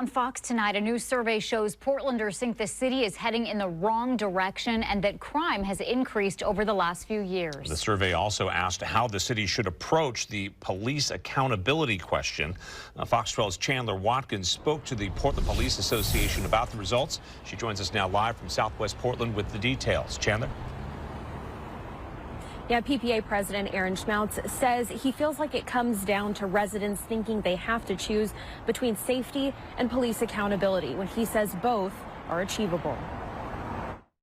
On Fox tonight, a new survey shows Portlanders think the city is heading in the wrong direction and that crime has increased over the last few years. The survey also asked how the city should approach the police accountability question. Fox 12's Chandler Watkins spoke to the Portland Police Association about the results. She joins us now live from Southwest Portland with the details. Chandler? Yeah, PPA President Aaron Schmaltz says he feels like it comes down to residents thinking they have to choose between safety and police accountability when he says both are achievable.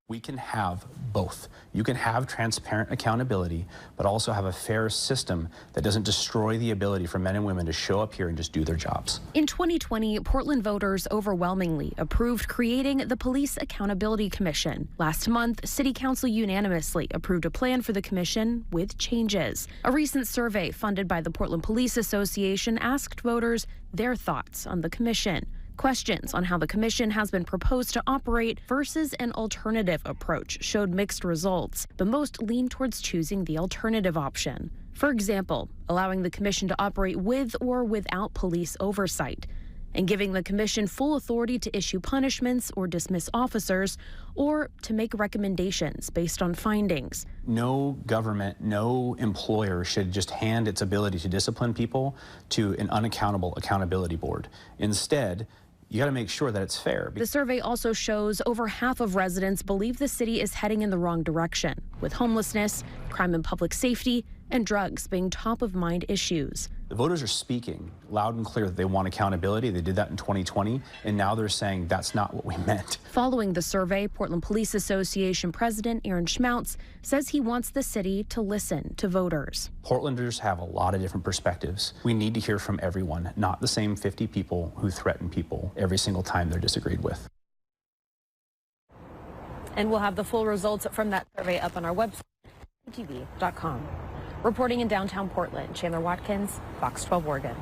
We can have both. You can have transparent accountability, but also have a fair system that doesn't destroy the ability for men and women to show up here and just do their jobs. In 2020, Portland voters overwhelmingly approved creating the Police Accountability Commission. Last month, City Council unanimously approved a plan for the commission with changes. A recent survey funded by the Portland Police Association asked voters their thoughts on the commission. Questions on how the commission has been proposed to operate versus an alternative approach showed mixed results, but most leaned towards choosing the alternative option. For example, allowing the commission to operate with or without police oversight, and giving the commission full authority to issue punishments or dismiss officers, or to make recommendations based on findings. No government, no employer should just hand its ability to discipline people to an unaccountable accountability board. Instead, you got to make sure that it's fair. The survey also shows over half of residents believe the city is heading in the wrong direction, with homelessness, crime and public safety, and drugs being top of mind issues. The voters are speaking loud and clear that they want accountability. They did that in 2020, and now they're saying that's not what we meant. Following the survey, Portland Police Association President Aaron Schmaltz says he wants the city to listen to voters. Portlanders have a lot of different perspectives. We need to hear from everyone, not the same 50 people who threaten people every single time they're disagreed with. And we'll have the full results from that survey up on our website, tv.com. Reporting in downtown Portland, Chandler Watkins, Fox 12 Oregon.